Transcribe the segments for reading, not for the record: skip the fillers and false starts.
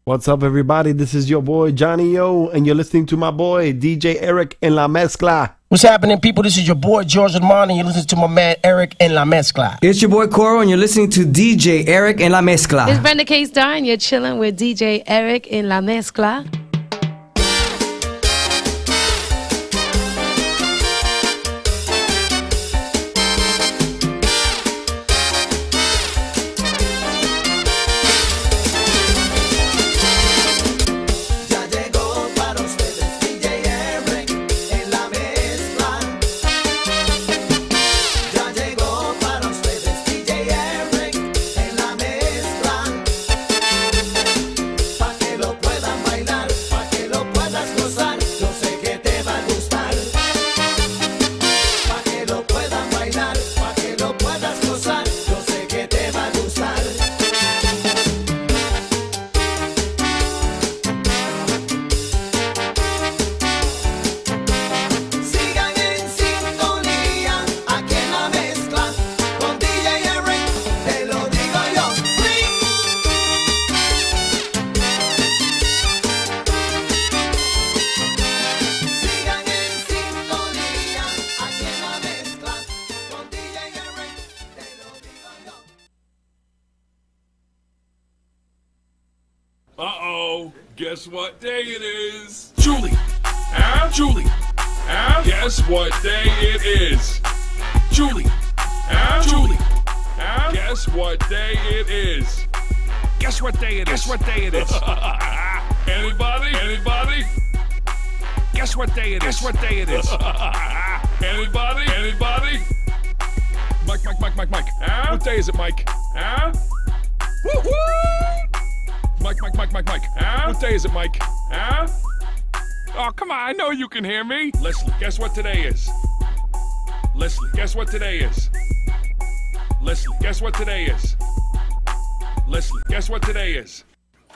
What's up, everybody? This is your boy Johnny O, and you're listening to my boy DJ Erick en la Mezcla. What's happening, people? This is your boy George Armani. You're listening to my man Erick en la Mezcla. It's your boy Coro, and you're listening to DJ Erick en la Mezcla. It's Brenda K-Star, and you're chilling with DJ Erick en la Mezcla. Uh-oh, guess what day it is? Julie, huh? Julie, huh? Guess what day it is? Julie, huh? Julie, huh? Guess what day it is? Guess what day it is? Guess what day it is? Anybody? Anybody? Guess what day it is? Guess what day it is? Anybody? Anybody? Mike, huh? What day is it, Mike? Huh? Woo-hoo! Mike, huh? What day is it, Mike? Huh? Oh, come on, I know you can hear me. Leslie, guess what today is? Leslie, guess what today is? Leslie, guess what today is? Leslie, guess what today is?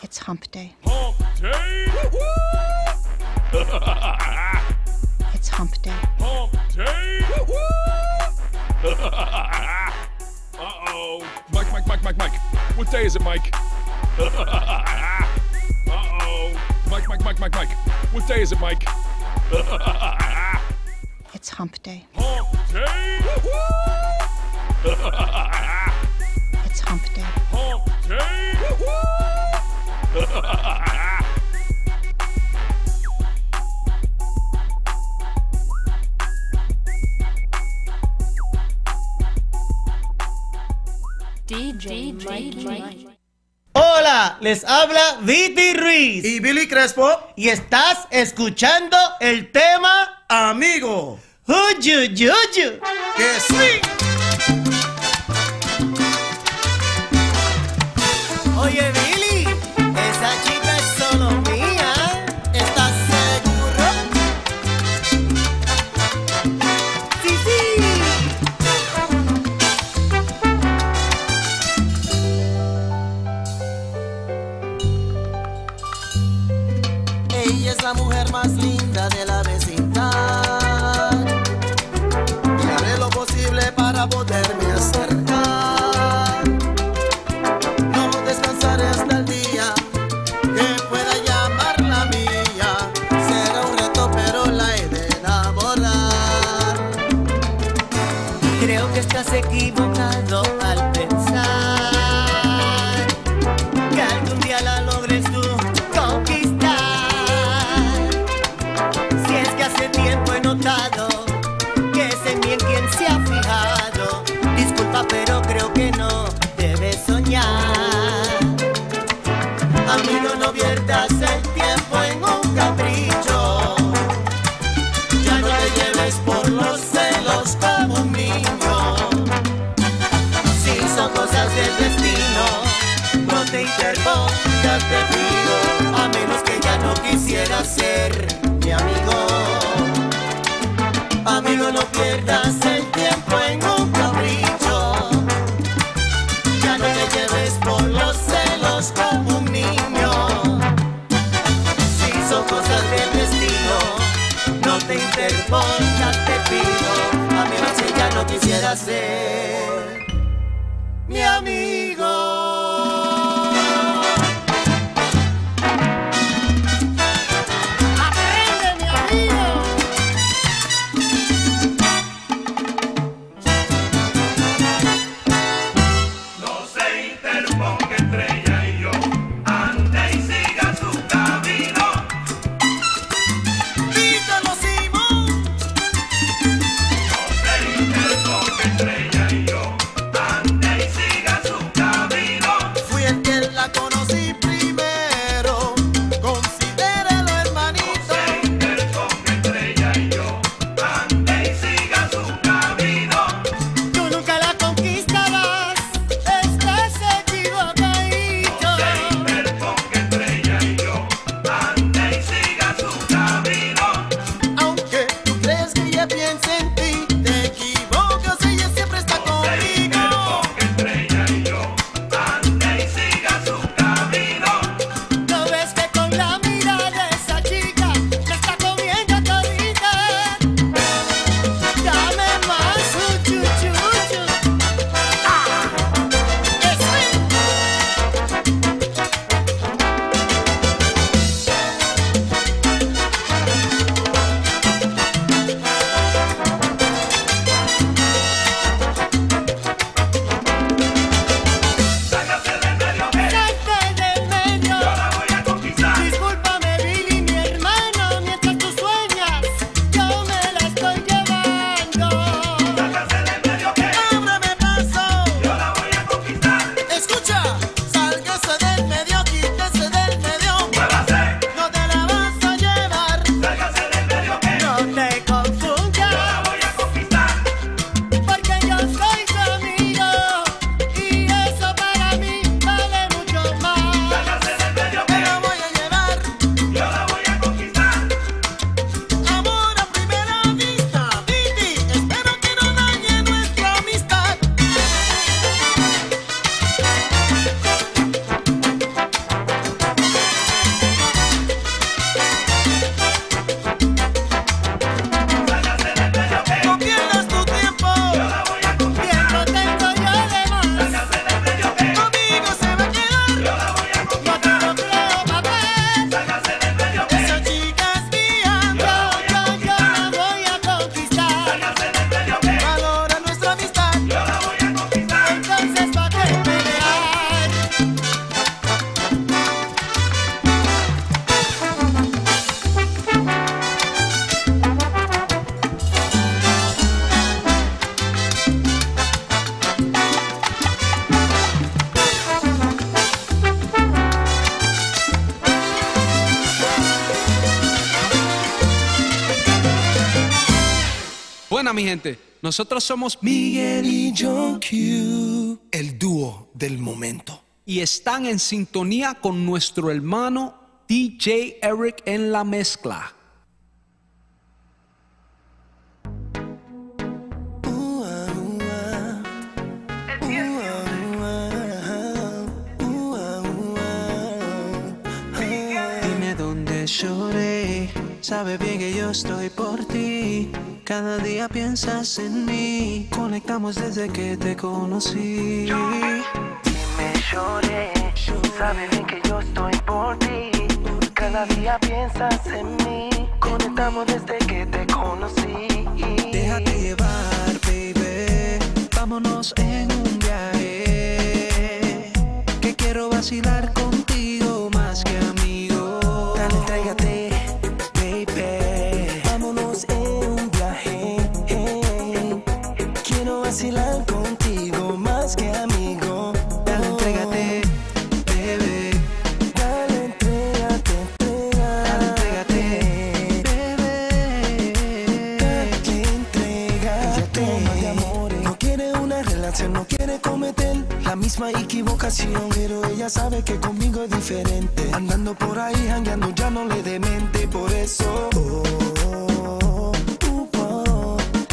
It's hump day. Hump day! Woo-hoo! It's hump day. Hump day! Woo-hoo! Uh-oh. Mike. What day is it, Mike? Uh-oh. Mike. What day is it, Mike? It's hump day. Hump day! It's hump day. Hump day! DJ Hola, les habla Viti Ruiz y Billy Crespo y estás escuchando el tema Amigo. ¡Uyuyuyu! ¡Que sí! Oye, Billy, esa chica es solo mía. ¿Estás seguro? Sí. Ella es la mujer más linda de la vecindad y haré lo posible para poderme acercar. No descansaré hasta el día que pueda llamarla mía. Será un reto, pero la he de enamorar. Creo que estás equivocado al pensar que algún día la logres tú conquistar. Si es que hace tiempo he notado que es en mí en quien se ha fijado. Disculpa, pero creo que no debes soñar. Amigo, no pierdas el tiempo en un capricho. Ya no te lleves por los celos como un niño. Si son cosas del destino, no te interpongas, te pido, a menos que ya no quisiera ser mi amigo. Amigo, no pierdas el tiempo en un capricho. Ya no te lleves por los celos como un niño. Si son cosas del destino, no te interpongas, te pido, a menos que ya no quisiera ser mi amigo. la conocí primero. Considérelo hermanito. Ponga entre ella y yo, ande y siga su camino. Tú nunca la conquistarás, estás equivocadito. Ponga entre ella y yo, ande y siga su camino. Aunque tú creas que ella piensa en ti, te equivocas, ella siempre está conmigo. Ponga entre ella y yo, ande y siga su camino. ¿No ves que con la mirada de esa chica me está comiendo todita? Dame más, chu, chu, chu. Eso es. Sácase del medio, Salte del medio. yo la voy a conquistar. Discúlpame, Billy, mi hermano, mientras tú sueñas, yo me la estoy llevando. Sácase del medio, Ábreme paso. yo la voy a conquistar. Escucha, sálgase del medio, quítese del medio. Muévase, No te la vas a llevar. sácase del medio, No te confundas, yo la voy a conquistar. porque yo soy tu amigo y eso para mí vale mucho más. Sácase del medio, Te la voy a llevar. yo la voy a conquistar. Amor a primera vista, Titi, espero que no dañe nuestra amistad. Sácase del medio, No pierdas tu tiempo, yo la voy a conquistar. tiempo tengo yo de más. Sácase del medio, Conmigo se va a quedar, yo la voy a no te conquistar. lo creo, papá. Sácase del medio, Esa chica es mía, yo la voy a conquistar. sácase del medio, Valora nuestra amistad, yo la voy a conquistar. entonces ¿pa' qué pelear? Buena, mi gente, nosotros somos Miguel y John Q, el dúo del momento. Y están en sintonía con nuestro hermano DJ Erick en la mezcla. Dime dónde lloré, sabe bien que yo estoy por ti. Cada día piensas en mí, conectamos desde que te conocí. Dime lloré, sabe bien que yo estoy por ti. Cada día piensas en mí, conectamos desde que te conocí. Déjate llevar, baby, vámonos en un viaje, que quiero vacilar contigo más que amigo. Dale, entrégate, baby, vámonos en un viaje, quiero vacilar contigo más que amigo. Dale, entrégate, bebé. Dale, entrégate, dale, entrégate, bebé. Dale, entrégate. Ella toma de amores, no quiere una relación, no quiere cometer la misma equivocación, pero ella sabe que conmigo es diferente. Andando por ahí, jangueando, ya no le demente. Por eso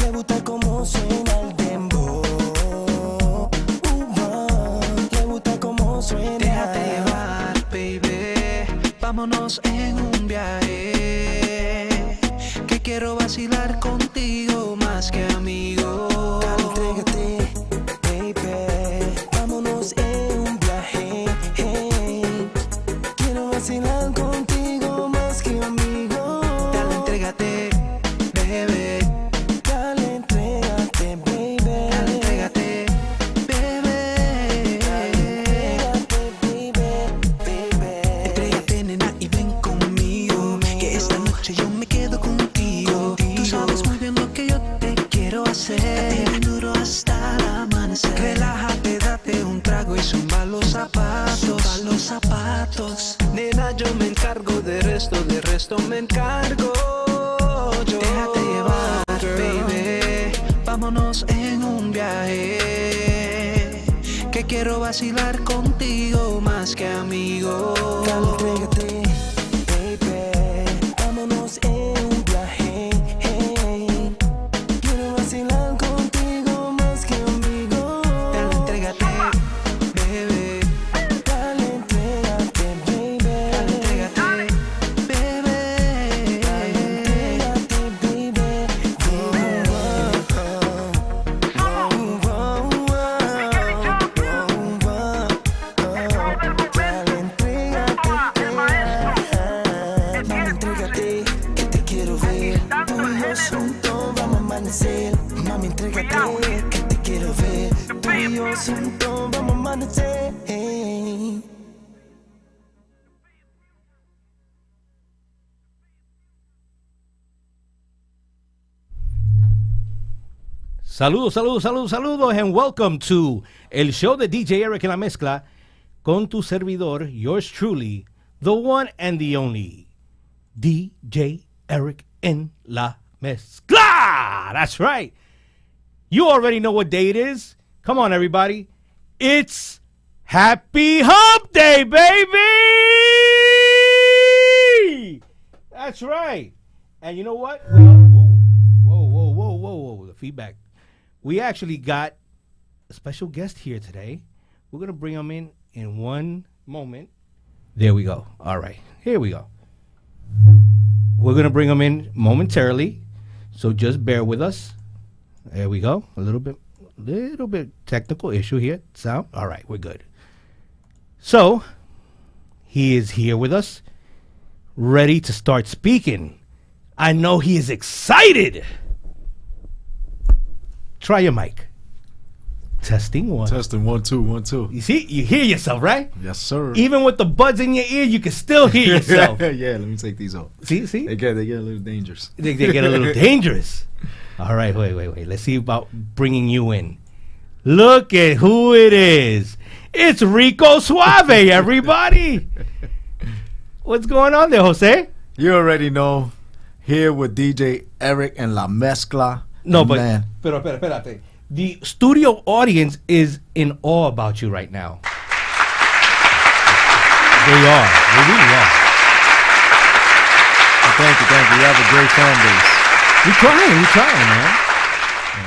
le gusta cómo suena el dembow. Le gusta cómo suena. Déjate llevar, baby, vámonos en un viaje, que quiero vacilar contigo más que amigo. Dale, entrégate, baby, vámonos en un viaje, quiero vacilar contigo más que amigo. Dale, entrégate, bebé. Dale, entrégate, baby. Dale, entrégate, bebé. Dale, entrégate, baby. Entrégate, nena, y ven conmigo, que esta noche yo me quedo contigo. Tú sabes muy bien lo que yo te quiero hacer. yo me encargo de resto me encargo yo. Déjate llevar, baby, vámonos en un viaje, que quiero vacilar contigo más que amigo. Dale, entrégate, baby, vámonos en un viaje, quiero vacilar contigo más que amigo. Dale, entrégate, baby. Dale, entrégate, baby. Dale, entrégate, baby. Dale, entrégate, baby. Mami, entrégate, que te quiero ver. Tú y yo juntos vamos a amanecer. Mami, entrégate, que te quiero ver. Tú y yo juntos vamos a amanecer. Saludos, saludos, saludos, saludos, and welcome to el show de DJ Erick en la mezcla con tu servidor, yours truly, the one and the only, DJ Erick en la mezcla. That's right. You already know what day it is. Come on, everybody. It's Happy Hump Day, baby! That's right. And you know what? Whoa, the feedback. We actually got a special guest here today. We're going to bring him in one moment. There we go. All right. Here we go. We're going to bring him in momentarily. So just bear with us. There we go. A little bit technical issue here. Sound? All right. We're good. So he is here with us, ready to start speaking. I know he is excited. Try your mic. Testing one. Testing 1 2 1 2. You see, you hear yourself, right? Yes, sir. Even with the buds in your ear, you can still hear yourself. Yeah, let me take these off. See? They get a little dangerous. They get a little dangerous. All right, wait. Let's see about bringing you in. Look at who it is. It's Rico Suave, everybody. What's going on there, Jose? You already know. Here with DJ Erick and La Mezcla. No, but man. Pero espérate. The studio audience is in awe about you right now. They are. They really are. Thank you. You have a great fan base. We're trying, man.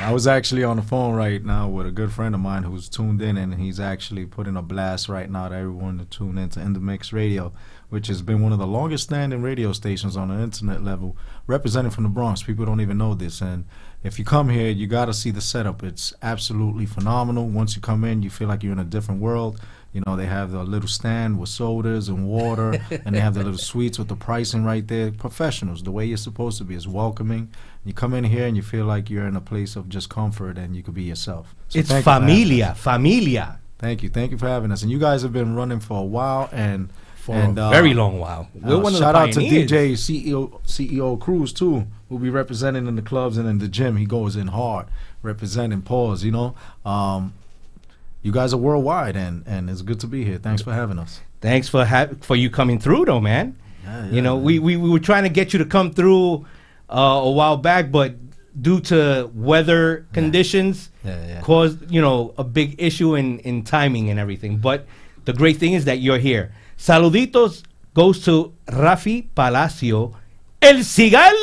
I was actually on the phone right now with a good friend of mine who's tuned in, and he's actually putting a blast right now to everyone to tune into In The Mix Radio, which has been one of the longest standing radio stations on the internet level, representing from the Bronx. People don't even know this, and if you come here, you got to see the setup. It's absolutely phenomenal. Once you come in, you feel like you're in a different world. You know, they have the little stand with sodas and water, and they have the little suites with the pricing right there. Professionals, the way you're supposed to be, is welcoming. You come in here and you feel like you're in a place of just comfort and you could be yourself. So it's familia. Thank you for having us. And you guys have been running for a while and a very long while. We're one of the shout out to pioneers. DJ CEO Cruz too, who'll be representing in the clubs and in the gym. He goes in hard, representing pause. You know, you guys are worldwide, and it's good to be here. Thanks for having us. Thanks for you coming through, though, man. Yeah, you know, we were trying to get you to come through a while back, but due to weather conditions, caused a big issue in timing and everything. But the great thing is that you're here. Saluditos goes to Rafi Palacio, el cigal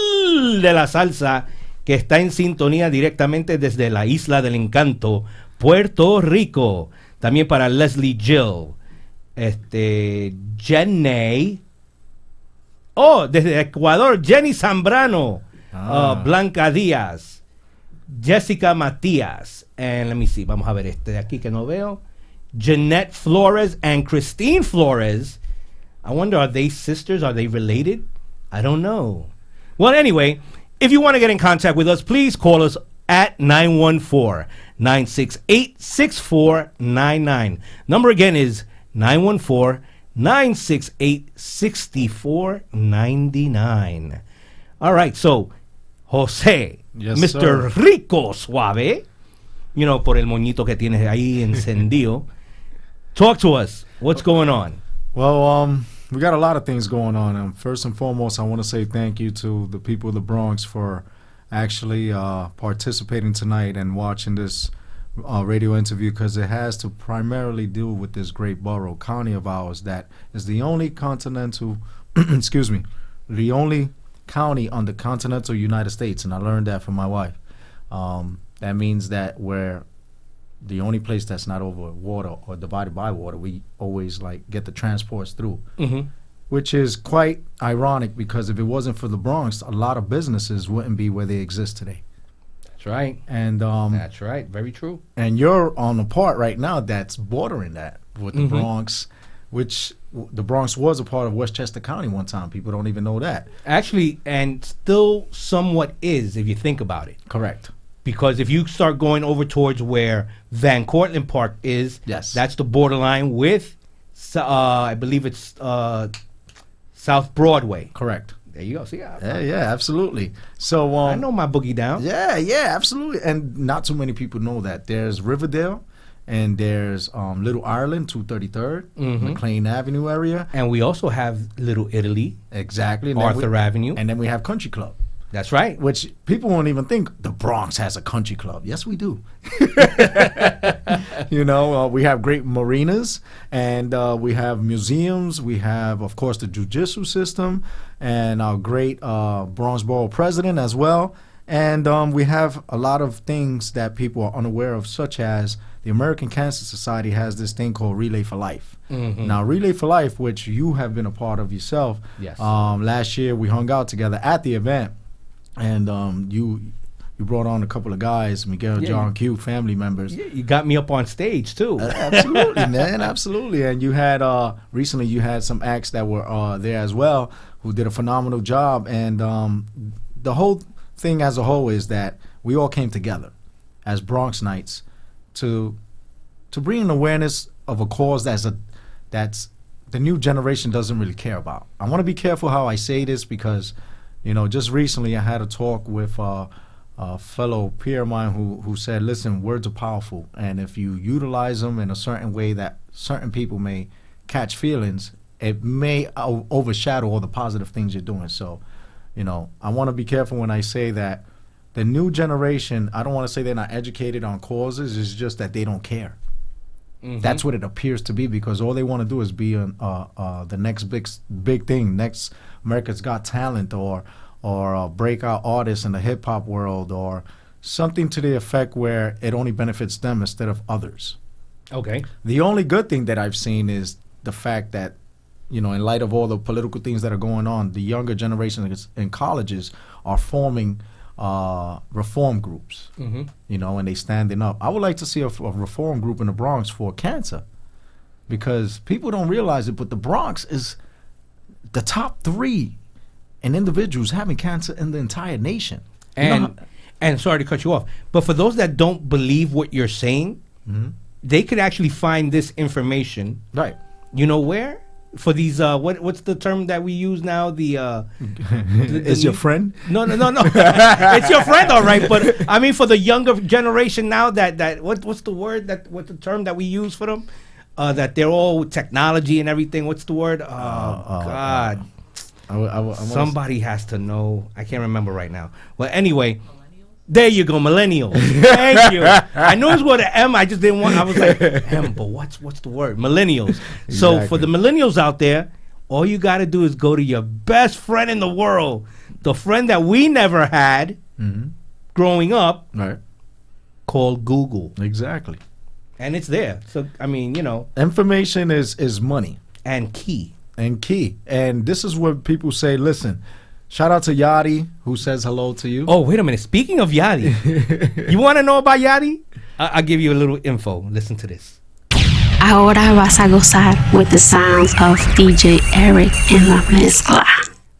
de la salsa, que está en sintonía directamente desde la Isla del Encanto, Puerto Rico. También para Leslie Jill, Jenny. Oh, desde Ecuador, Jenny Zambrano, Blanca Díaz, Jessica Matías, and let me see, vamos a ver de aquí que no veo. Jeanette Flores and Christine Flores. I wonder, are they sisters? Are they related? I don't know. Well, anyway, if you want to get in contact with us, please call us at 914-968-6499. Number again is 914-968-6499. All right, so Jose, yes, Mr. Sir. Rico Suave, por el moñito que tienes ahí encendido. Talk to us. What's going on? Well, we got a lot of things going on. First and foremost, I want to say thank you to the people of the Bronx for actually participating tonight and watching this radio interview, because it has to primarily do with this great borough county of ours that is the only continental, excuse me, the only county on the continental United States, and I learned that from my wife. That means that we're the only place that's not over water or divided by water. We always like get the transports through, which is quite ironic, because if it wasn't for the Bronx, a lot of businesses wouldn't be where they exist today. That's right. And that's right. Very true. And you're on the part right now that's bordering that with the Bronx, which the Bronx was a part of Westchester County one time. People don't even know that. Actually, and still somewhat is, if you think about it. Correct. Because if you start going over towards where Van Cortlandt Park is, yes, that's the borderline with, I believe it's South Broadway. Correct. There you go. See, yeah, absolutely. So I know my boogie down. Yeah, absolutely. And not too many people know that there's Riverdale, and there's Little Ireland, 233rd, McLean Avenue area, and we also have Little Italy, exactly, and Arthur Avenue, and then we have Country Club. That's right. Which people won't even think the Bronx has a country club. Yes, we do. You know, we have great marinas, and we have museums. We have, of course, the judicial system, and our great Bronx Borough president as well. And we have a lot of things that people are unaware of, such as the American Cancer Society has this thing called Relay for Life. Now, Relay for Life, which you have been a part of yourself. Yes. Last year, we hung out together at the event. And you brought on a couple of guys, Miguel, John Q, family members. Yeah, you got me up on stage too. Absolutely, man, absolutely. And you had recently you had some acts that were there as well who did a phenomenal job. And the whole thing as a whole is that we all came together as Bronx Knights to bring an awareness of a cause that's the new generation doesn't really care about. I want to be careful how I say this, because you know, just recently I had a talk with a fellow peer of mine who said, listen, words are powerful, and if you utilize them in a certain way that certain people may catch feelings, it may overshadow all the positive things you're doing. So, you know, I want to be careful when I say that the new generation, I don't want to say they're not educated on causes, it's just that they don't care. That's what it appears to be, because all they want to do is be on the next big thing, next America's Got Talent, or breakout artists in the hip hop world, or something to the effect where it only benefits them instead of others. Okay. The only good thing that I've seen is the fact that, you know, in light of all the political things that are going on, the younger generations in colleges are forming reform groups, you know, and they standing up. I would like to see a reform group in the Bronx for cancer, because people don't realize it, but the Bronx is the top 3 in individuals having cancer in the entire nation. And sorry to cut you off, but for those that don't believe what you're saying, they could actually find this information. Right. You know where? For these, what's the term that we use now? Is your friend? No. It's your friend, all right. But I mean, for the younger generation now, what's the word what's the term that we use for them? That they're all technology and everything. What's the word? God. Somebody has to know. I can't remember right now. Well, anyway. There you go, millennials. Thank you. I knew it was with an M. I just didn't want. I was like, M, but what's the word? Millennials. Exactly. So for the millennials out there, all you got to do is go to your best friend in the world, the friend that we never had growing up, right? Called Google. Exactly. And it's there. So I mean, you know, information is money and key. And this is what people say. Listen. Shout out to Yachty, who says hello to you. Oh, wait a minute. Speaking of Yachty, you want to know about Yachty? I'll give you a little info. Listen to this. Ahora vas a gozar with the sounds of DJ Erick en la mezcla.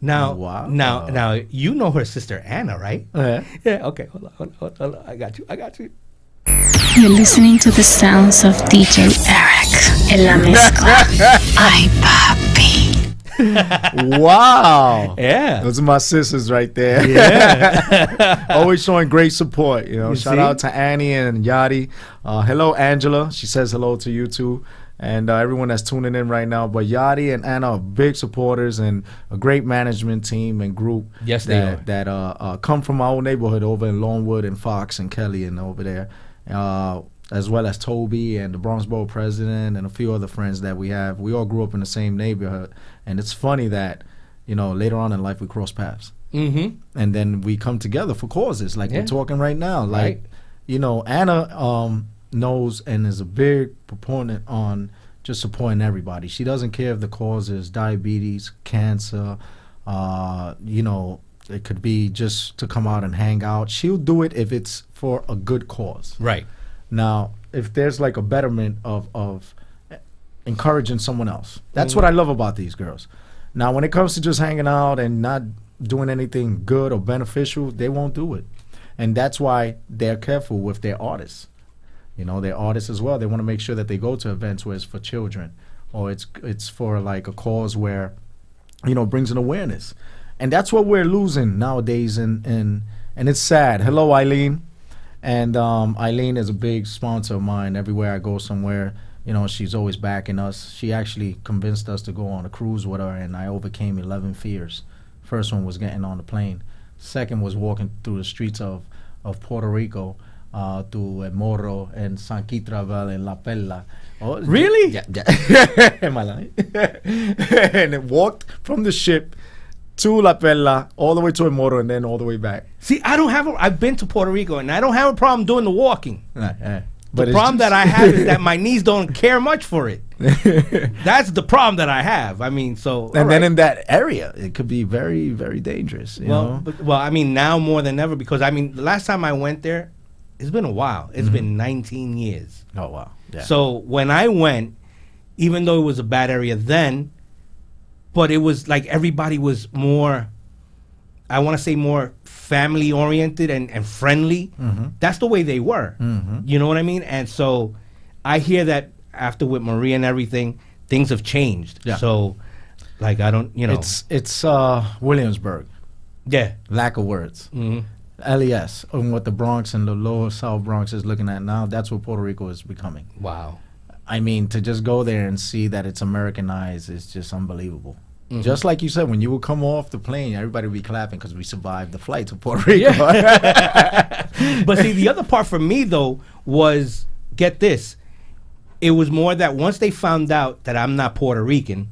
Now, you know her sister Anna, right? Yeah. Yeah. Okay. Hold on. I got you. You're listening to the sounds of DJ Erick en la mezcla. Ay, papi. Wow. Yeah. Those are my sisters right there. Yeah. Always showing great support. You know, You shout see? out to Annie and Yachty. Hello, Angela. She says hello to you too. and everyone that's tuning in right now. But Yachty and Anna are big supporters and a great management team and group. Yes, they are. That come from our own neighborhood over in Longwood and Fox and Kelly and over there, as well as Toby and the Bronx Borough president and a few other friends that we have. We all grew up in the same neighborhood, and it's funny that, you know, later on in life we cross paths. And then we come together for causes like we're talking right now. Like, you know, Anna knows and is a big proponent on just supporting everybody. She doesn't care if the cause is diabetes, cancer, you know, it could be just to come out and hang out. She'll do it if it's for a good cause. Right. Now, if there's like a betterment of encouraging someone else, that's what I love about these girls. Now, when it comes to just hanging out and not doing anything good or beneficial, they won't do it. And that's why they're careful with their artists. You know, they're artists as well. They want to make sure that they go to events where it's for children, or it's for like a cause where, you know, brings an awareness. And that's what we're losing nowadays, and it's sad. Hello, Eileen. And Eileen is a big sponsor of mine. Everywhere I go somewhere, you know, she's always backing us. She actually convinced us to go on a cruise with her, and I overcame 11 fears. First one was getting on the plane. Second was walking through the streets of Puerto Rico, to El Morro and San Quitrabal and La Perla. Oh, really? Yeah. Am I lying? And it walked from the ship to La Perla, all the way to El Morro, and then all the way back. See, I've been to Puerto Rico, and I don't have a problem doing the walking. But the problem that I have is that my knees don't care much for it. That's the problem that I have. I mean, so... And then in that area, it could be very, very dangerous, you know? Well, I mean, now more than ever, because, I mean, the last time I went there, it's been a while. It's been 19 years. Oh, wow. Yeah. So when I went, even though it was a bad area then, but it was like everybody was more, I want to say more family oriented and friendly. That's the way they were. You know what I mean? And so I hear that after with Maria and everything, things have changed. Yeah. So, like, I don't, you know. It's Williamsburg. Yeah. Lack of words. LES, and what the Bronx and the lower South Bronx is looking at now, that's what Puerto Rico is becoming. Wow. I mean, to just go there and see that it's Americanized is just unbelievable. Just like you said, when you would come off the plane, everybody would be clapping because we survived the flight to Puerto Rico. But see, the other part for me, though, was, get this, it was more that once they found out that I'm not Puerto Rican,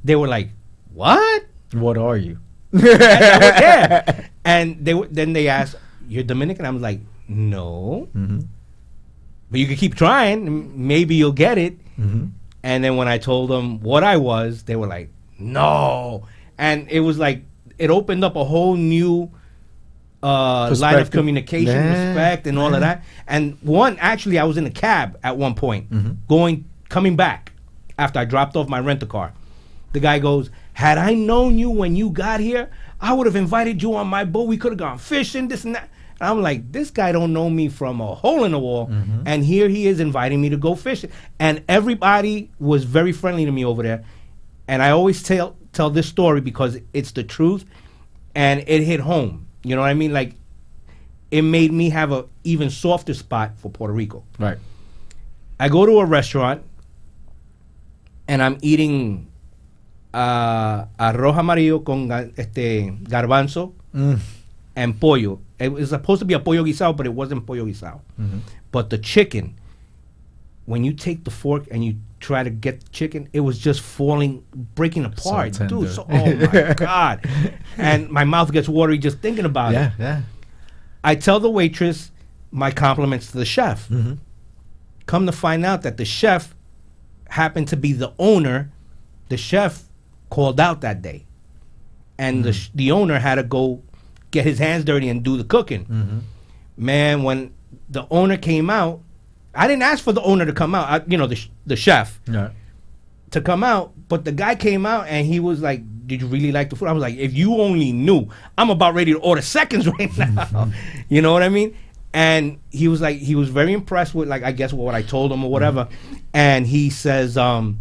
they were like, what? What are you? Yeah. And then they asked, you're Dominican? I was like, no. But you can keep trying. Maybe you'll get it. And then when I told them what I was, they were like, no. And it was like, it opened up a whole new line of communication, respect, and all of that. And actually, I was in a cab at one point, coming back after I dropped off my rent-a-car. The guy goes, had I known you when you got here, I would have invited you on my boat. We could have gone fishing, this and that. And I'm like, this guy don't know me from a hole in the wall. And here he is inviting me to go fishing. And everybody was very friendly to me over there. And I always tell this story because it's the truth. And it hit home. You know what I mean? Like, it made me have a even softer spot for Puerto Rico. Right. I go to a restaurant, and I'm eating arroz amarillo con garbanzo and pollo. It was supposed to be a pollo guisado, but it wasn't pollo guisado. But the chicken, when you take the fork and you try to get the chicken, it was just breaking apart. So dude, oh my God. And my mouth gets watery just thinking about it. Yeah. I tell the waitress my compliments to the chef. Come to find out that the chef happened to be the owner. The chef called out that day. And the owner had to go get his hands dirty and do the cooking. Man, when the owner came out, I didn't ask for the owner to come out, the chef to come out, but the guy came out and he was like, did you really like the food? I was like, if you only knew, I'm about ready to order seconds right now. You know what I mean? And he was like, he was very impressed with, like, I guess what I told him or whatever. And he says, like,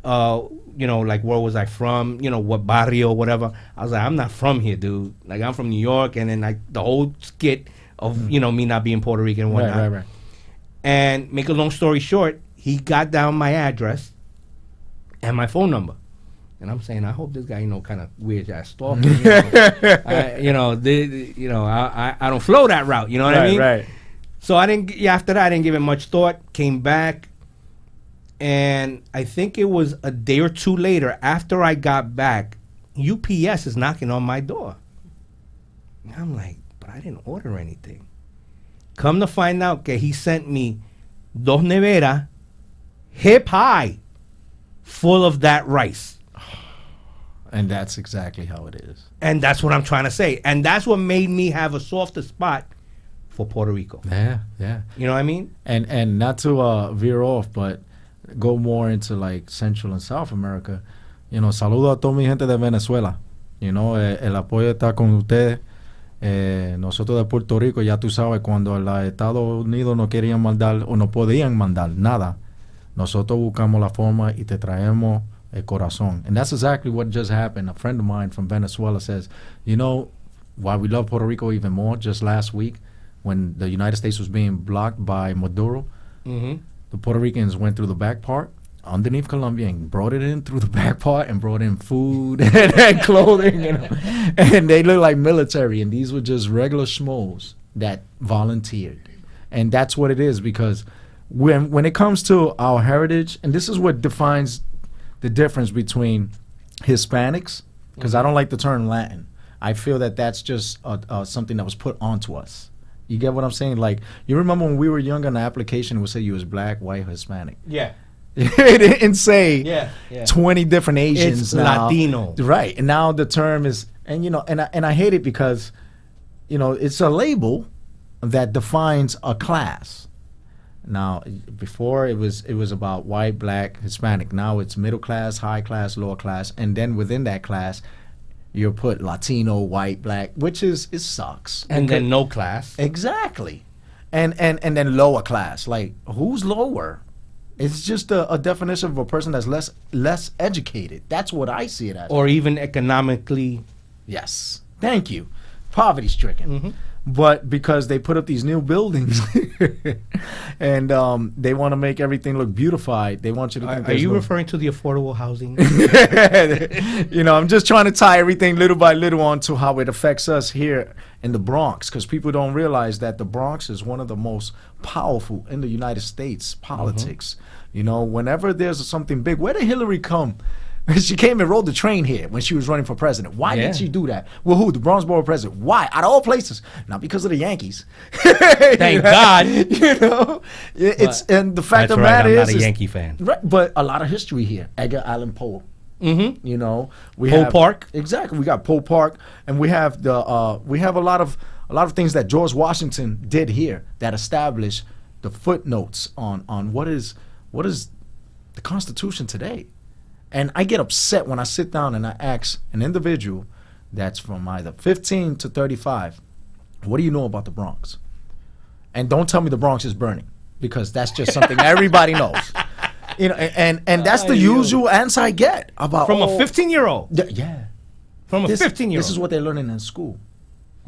where was I from? What barrio or whatever. I was like, I'm not from here, dude. Like, I'm from New York. And then, like, the whole skit of, me not being Puerto Rican and whatnot. Right. And make a long story short, he got down my address and my phone number. And I'm saying, I hope this guy ain't no kind of weird ass stalker. I don't flow that route. You know what I mean? Right. So after that, I didn't give it much thought. Came back, and I think it was a day or two later, after I got back, UPS is knocking on my door. And I'm like, but I didn't order anything. Come to find out that he sent me 2 neveras, hip high, full of that rice. And that's exactly how it is. And that's what I'm trying to say. And that's what made me have a softer spot for Puerto Rico. Yeah. You know what I mean? And not to veer off, but go more into like Central and South America. You know, saludo a toda mi gente de Venezuela. You know, el apoyo está con ustedes. Nosotros de Puerto Rico, ya tú sabes, cuando los Estados Unidos no querían mandar o no podían mandar nada, nosotros buscamos la forma y te traemos el corazón. And that's exactly what just happened. A friend of mine from Venezuela says, you know, why we love Puerto Rico even more, just last week, when the United States was being blocked by Maduro, the Puerto Ricans went through the back part underneath Colombia and brought it in through the back part and brought in food and clothing, you know? And they look like military, and these were just regular schmoes that volunteered. And that's what it is, because when it comes to our heritage, and this is what defines the difference between Hispanics, because I don't like the term Latin. I feel that that's just something that was put onto us. You get what I'm saying? Like, you remember when we were young, on the application, it would say you was black, white, Hispanic. Yeah. It didn't say 20 different Asians. It's now. Latino. Right. And now the term is, and you know, and I hate it because, you know, it's a label that defines a class. Now, before it was about white, black, Hispanic. Now it's middle class, high class, lower class, and then within that class, you put Latino, white, black, which it sucks. And then no class. Exactly, and then lower class. Like, who's lower? It's just a definition of a person that's less educated. That's what I see it as. Or even economically. Yes. Thank you. Poverty stricken. But because they put up these new buildings and they want to make everything look beautified, they want you to think. Are you referring to the affordable housing? You know, I'm just trying to tie everything little by little onto how it affects us here in the Bronx, because people don't realize that the Bronx is one of the most powerful in the United States politics. You know, whenever there's something big, where did Hillary come? She came and rode the train here when she was running for president. Why did she do that? Well, who? The Bronxboro president. Why? Out of all places. Not because of the Yankees. Thank God. You know? And the fact of the matter is... I'm not a Yankee fan. Right, but a lot of history here. Edgar Allan Poe. You know? Poe Park. Exactly. We got Poe Park. And we have we have a lot of things that George Washington did here that established the footnotes on what is the Constitution today. And I get upset when I sit down and I ask an individual that's from either 15 to 35, what do you know about the Bronx? And don't tell me the Bronx is burning, because that's just something everybody knows. You know, and that's the usual answer I get about from a 15-year-old. Yeah. From a 15-year-old. This is what they're learning in school.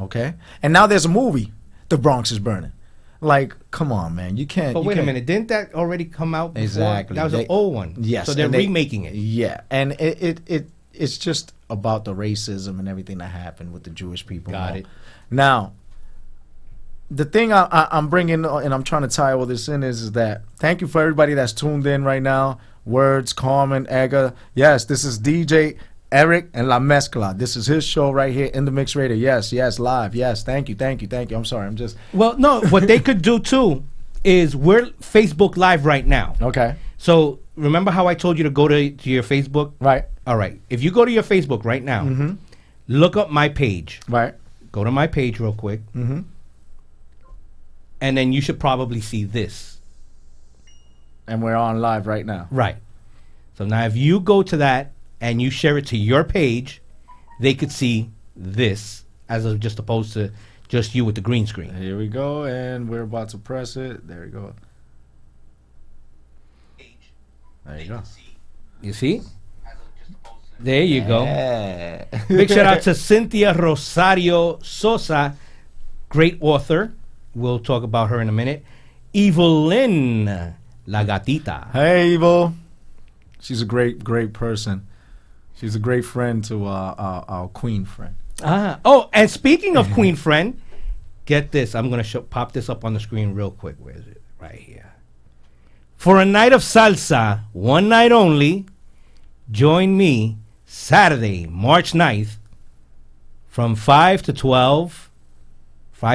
Okay? And now there's a movie, The Bronx is Burning. Like, come on, man. You can't. But wait a minute. Didn't that already come out before? Exactly. That was an old one. Yes. So they're remaking it. Yeah. And it's just about the racism and everything that happened with the Jewish people. Got it. Now, the thing I'm bringing, and I'm trying to tie all this in, is that thank you for everybody that's tuned in right now. Words, Carmen, Edgar. Yes, this is DJ Erick and La Mezcla. This is his show right here in the Mix Radio. Yes, live. Yes, thank you. I'm sorry. I'm just... Well, no, what they could do too is we're Facebook Live right now. Okay. So remember how I told you to go to your Facebook? Right. All right. If you go to your Facebook right now, look up my page. Right. Go to my page real quick. And then you should probably see this. And we're on live right now. Right. So now if you go to that and you share it to your page, they could see this as opposed to just you with the green screen. Here we go, and we're about to press it. There we go. There you go. You see? There you go. Big shout out to Cynthia Rosario Sosa, great author. We'll talk about her in a minute. Evelyn La Gatita. Hey, Evo. She's a great person. She's a great friend to our queen friend. Oh, and speaking of queen friend, get this. I'm going to pop this up on the screen real quick. Where is it? Right here. For a night of salsa, one night only, join me Saturday, March 9th, from 5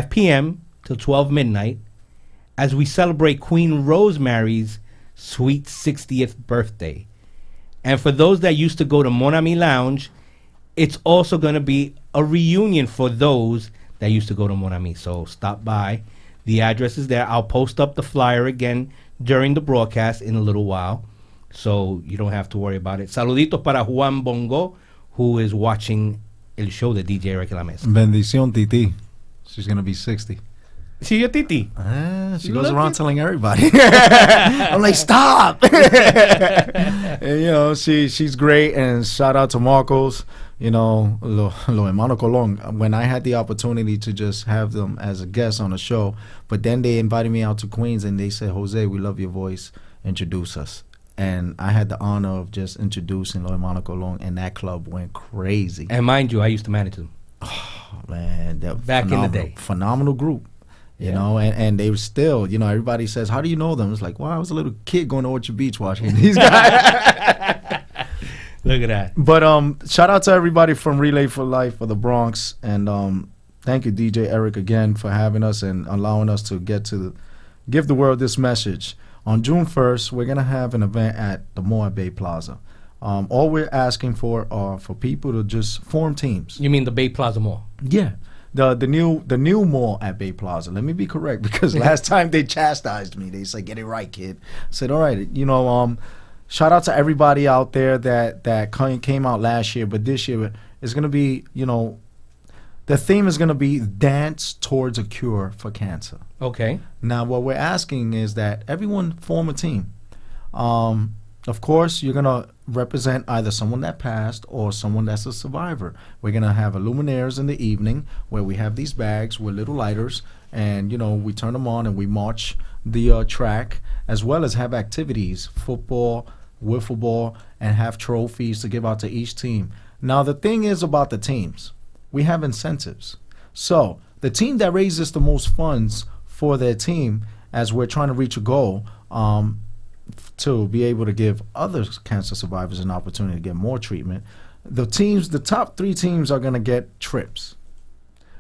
p.m. till 12 midnight, as we celebrate Queen Rosemary's sweet 60th birthday. And for those that used to go to Mon Ami Lounge, it's also going to be a reunion for those that used to go to Mon Ami. So stop by. The address is there. I'll post up the flyer again during the broadcast in a little while, so you don't have to worry about it. Saluditos para Juan Bongo, who is watching el show de DJ Erick en la Mezcla. Bendición, Titi. She's going to be 60. See your Titi? She goes around telling everybody. I'm like, stop. And, you know, she's great. And shout out to Marcos, you know, lo hermano Colón. When I had the opportunity to just have them as a guest on the show, but then they invited me out to Queens and they said, Jose, we love your voice. Introduce us. And I had the honor of just introducing lo hermano Colón, and that club went crazy. And mind you, I used to manage them. Oh, man. Back in the day. Phenomenal group. You know, and they were still, you know, everybody says, how do you know them? It's like, well, I was a little kid going to Orchard Beach watching these guys. Look at that. But shout out to everybody from Relay for Life for the Bronx. And thank you, DJ Erick, again, for having us and allowing us to give the world this message. On June 1st, we're going to have an event at the Moab Bay Plaza. All we're asking for are for people to just form teams. You mean the Bay Plaza Mall? Yeah. The new mall at Bay Plaza. Let me be correct, because last time they chastised me. They said, get it right, kid. I said, all right. You know, shout out to everybody out there that came out last year, but this year it's going to be, you know, the theme is going to be dance towards a cure for cancer. Okay. Now, what we're asking is that everyone form a team. Of course, you're going to represent either someone that passed or someone that's a survivor. We're going to have illuminaires in the evening where we have these bags with little lighters, and, you know, we turn them on and we march the track, as well as have activities, football, wiffle ball, and have trophies to give out to each team. Now, the thing is about the teams, we have incentives. So the team that raises the most funds for their team, as we're trying to reach a goal, to be able to give other cancer survivors an opportunity to get more treatment, the top 3 teams are going to get trips.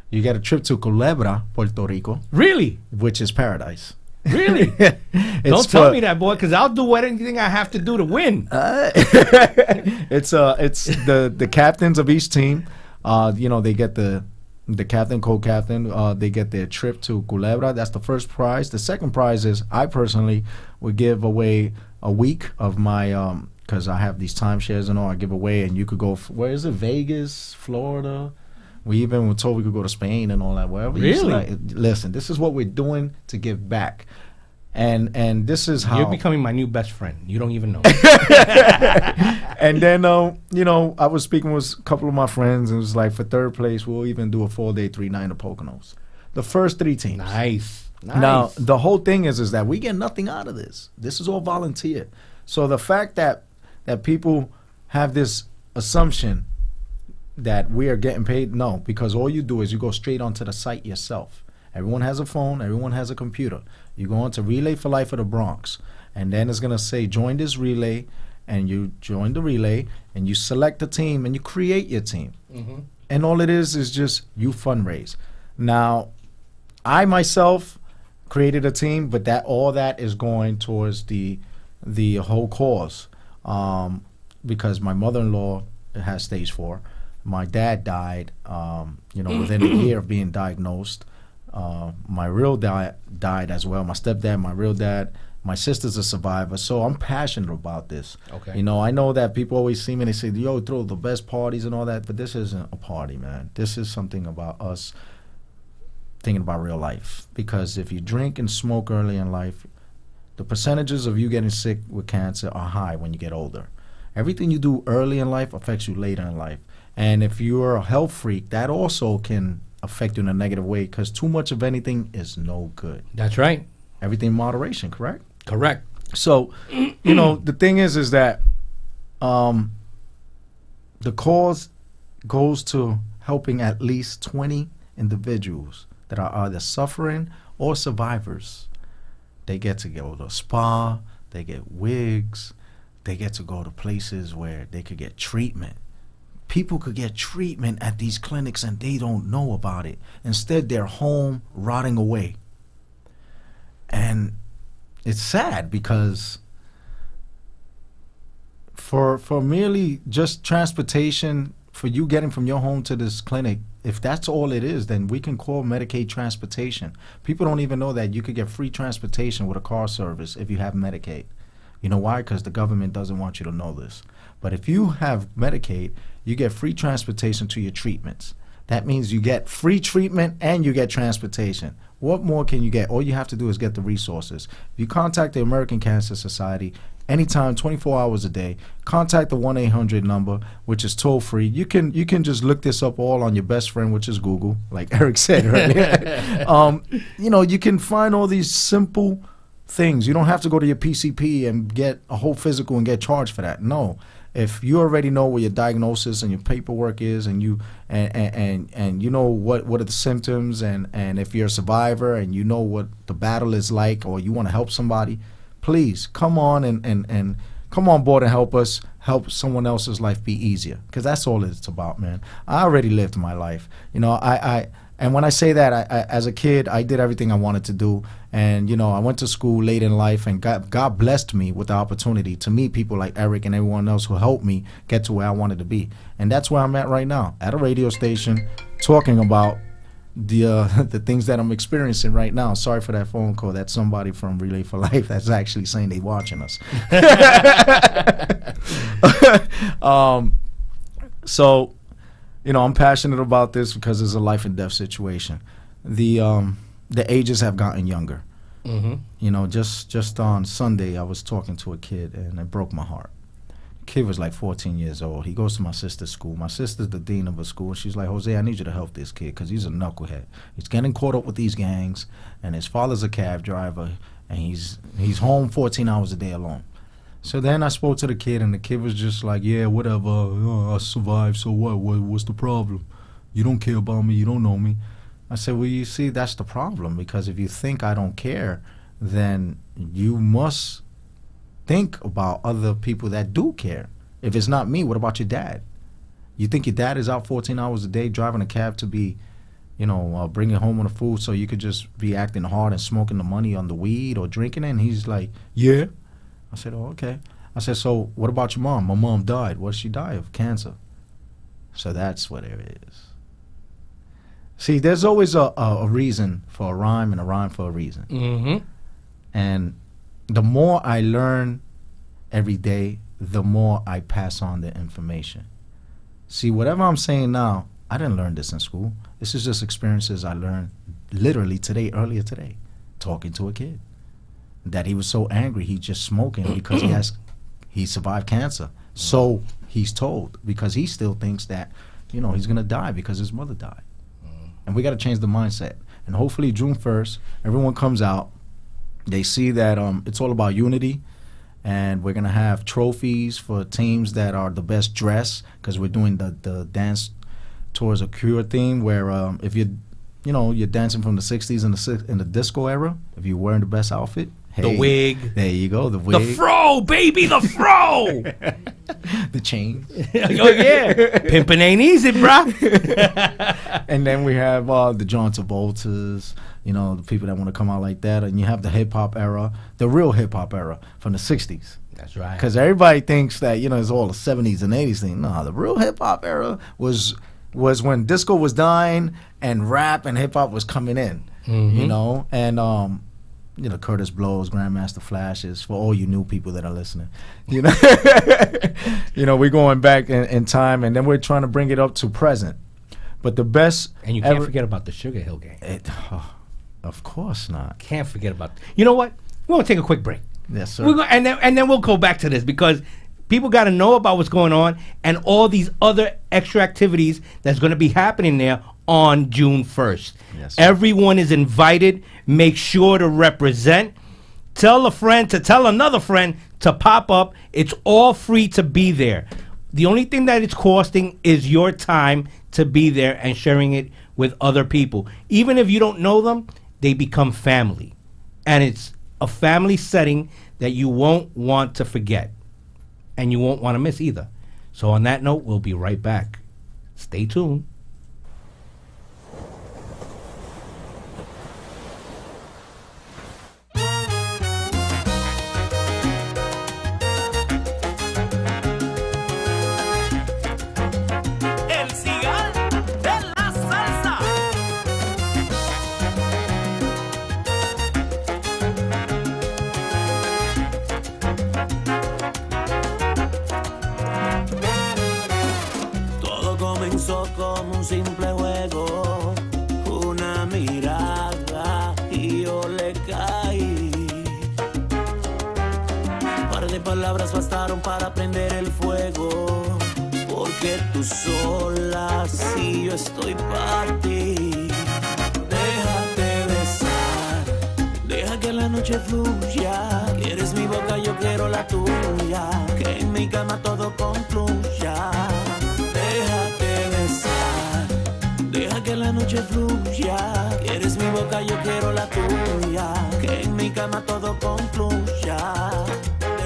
You get a trip to Culebra, Puerto Rico. Really? Which is paradise. Really? Don't tell me that, boy, because I'll do anything I have to do to win. It's the captains of each team. You know, they get the captain, co-captain, they get their trip to Culebra. That's the first prize. The second prize is I personally would give away a week of my, because I have these timeshares and all, I give away, and you could go, where is it, Vegas, Florida? We even were told we could go to Spain and all that. Wherever. Really? Listen, this is what we're doing to give back. And this is how you're becoming my new best friend. You don't even know. And then you know, I was speaking with a couple of my friends, and it was like, for third place, we'll even do a 4-day, 3-night of Poconos. The first 3 teams. Nice. Now the whole thing is that we get nothing out of this. This is all volunteer. So the fact that people have this assumption that we are getting paid, no, because all you do is you go straight onto the site yourself. Everyone has a phone, everyone has a computer. You go onto Relay for Life of the Bronx, and then it's going to say join this relay, and you join the relay, and you select a team, and you create your team. And all it is just you fundraise. Now, I myself created a team, but all that is going towards the whole cause, because my mother-in-law has stage 4. My dad died, you know, within a year of being diagnosed. My real dad died as well. My stepdad, my real dad. My sister's a survivor, so I'm passionate about this. Okay. You know, I know that people always see me and they say, yo, throw the best parties and all that, but this isn't a party, man. This is something about us thinking about real life. Because if you drink and smoke early in life, the percentages of you getting sick with cancer are high when you get older. Everything you do early in life affects you later in life. And if you're a health freak, that also can affect you in a negative way, because too much of anything is no good. That's right. Everything in moderation, correct? Correct. So, you know, the thing is that the cause goes to helping at least 20 individuals that are either suffering or survivors. They get to go to a spa, they get wigs, they get to go to places where they could get treatment. People could get treatment at these clinics and they don't know about it. Instead, they're home rotting away. And it's sad because for merely just transportation, for you getting from your home to this clinic, if that's all it is, then we can call Medicaid transportation. People don't even know that you could get free transportation with a car service if you have Medicaid. You know why? Because the government doesn't want you to know this. But if you have Medicaid, you get free transportation to your treatments. That means you get free treatment and you get transportation. What more can you get? All you have to do is get the resources. If you contact the American Cancer Society anytime, 24 hours a day, contact the 1-800 number, which is toll free. You can just look this up all on your best friend, which is Google, like Eric said earlier. You know, you can find all these simple things. You don't have to go to your PCP and get a whole physical and get charged for that. No. If you already know what your diagnosis and your paperwork is, and you and you know what are the symptoms, and if you're a survivor and you know what the battle is like, or you want to help somebody, please come on and come on board and help us help someone else's life be easier, because that's all it's about, man. I already lived my life, you know. And when I say that, I as a kid, I did everything I wanted to do. And, you know, I went to school late in life, and God blessed me with the opportunity to meet people like Eric and everyone else who helped me get to where I wanted to be. And that's where I'm at right now, at a radio station, talking about the things that I'm experiencing right now. Sorry for that phone call. That's somebody from Relay for Life that's actually saying they watching us. So, you know, I'm passionate about this because it's a life and death situation. The ages have gotten younger. Mm-hmm. You know, just on Sunday, I was talking to a kid, and it broke my heart. The kid was like 14 years old. He goes to my sister's school. My sister's the dean of a school, and she's like, Jose, I need you to help this kid because he's a knucklehead. He's getting caught up with these gangs, and his father's a cab driver, and he's home 14 hours a day alone. So then I spoke to the kid, and the kid was just like, yeah, whatever, I survived, so what? What's the problem? You don't care about me, you don't know me. I said, well, you see, that's the problem, because if you think I don't care, then you must think about other people that do care. If it's not me, what about your dad? You think your dad is out 14 hours a day driving a cab to be, you know, bringing home on the food so you could just be acting hard and smoking the money on the weed or drinking it? And he's like, yeah. I said, oh, okay. I said, so what about your mom? My mom died. What did she die of? Cancer. So that's what it is. See, there's always a reason for a rhyme and a rhyme for a reason. Mm-hmm. And the more I learn every day, the more I pass on the information. See, whatever I'm saying now, I didn't learn this in school. This is just experiences I learned literally earlier today, talking to a kid. That he was so angry, he's just smoking because he survived cancer. So he's told, because he still thinks that, you know, he's going to die because his mother died. And we got to change the mindset. And hopefully June 1st, everyone comes out. They see that it's all about unity. And we're going to have trophies for teams that are the best dressed, because we're doing the dance towards a cure theme, where if you're dancing from the 60s in the disco era, if you're wearing the best outfit, hey, the wig. There you go, the wig. The fro, baby, the fro. The chain. Oh, yeah. Pimping ain't easy, bruh. And then we have the John Travoltas, you know, the people that want to come out like that. And you have the hip-hop era, the real hip-hop era from the 60s. That's right. Because everybody thinks that, you know, it's all the 70s and 80s thing. No, the real hip-hop era was when disco was dying and rap and hip-hop was coming in, you know. And you know, Curtis Blows, Grandmaster Flashes, for all you new people that are listening. You know, you know, we're going back in time, and then we're trying to bring it up to present. But the best, and you can't forget about the Sugar Hill Gang. Of course not. Can't forget about. You know what? We're gonna take a quick break. Yes, sir. And then we'll go back to this, because people got to know about what's going on and all these other extra activities that's going to be happening there on June 1st. Yes, sir. Everyone is invited. Make sure to represent. Tell a friend to tell another friend to pop up. It's all free to be there. The only thing that it's costing is your time to be there and sharing it with other people. Even if you don't know them, they become family. And it's a family setting that you won't want to forget. And you won't want to miss either. So on that note, we'll be right back. Stay tuned. Como un simple juego, una mirada y yo le caí. Un par de palabras bastaron para prender el fuego, porque tú sola y yo estoy para ti. Déjate besar, deja que la noche fluya. Quieres mi boca, yo quiero la tuya, que en mi cama todo concluya. Deja que la noche fluya. Quieres mi boca, yo quiero la tuya, que en mi cama todo concluya.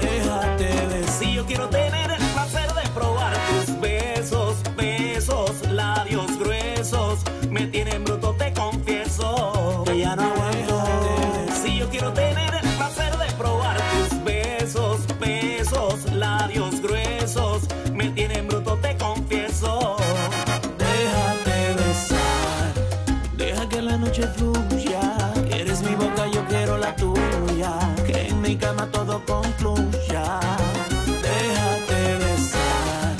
Déjate ver. Si yo quiero tener el placer de probar tus besos, besos, labios gruesos, me tienen bruto, te confieso, que ya no aguanto. Si yo quiero tener el placer de probar tus besos, besos, labios gruesos, me tienen bruto, te confieso. Fluya. Quieres mi boca, yo quiero la tuya, que en mi cama todo concluya. Déjate besar,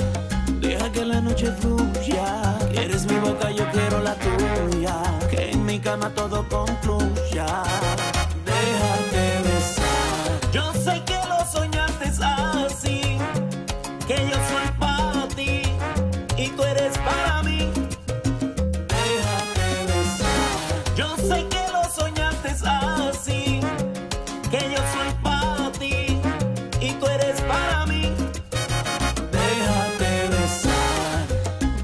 deja que la noche fluya. Quieres mi boca, yo quiero la tuya, que en mi cama todo concluya. Déjate besar. Yo sé que lo soñaste así, que yo soy para ti y tú eres para mí. Yo sé que lo soñaste así, que yo soy para ti y tú eres para mí. Déjate besar,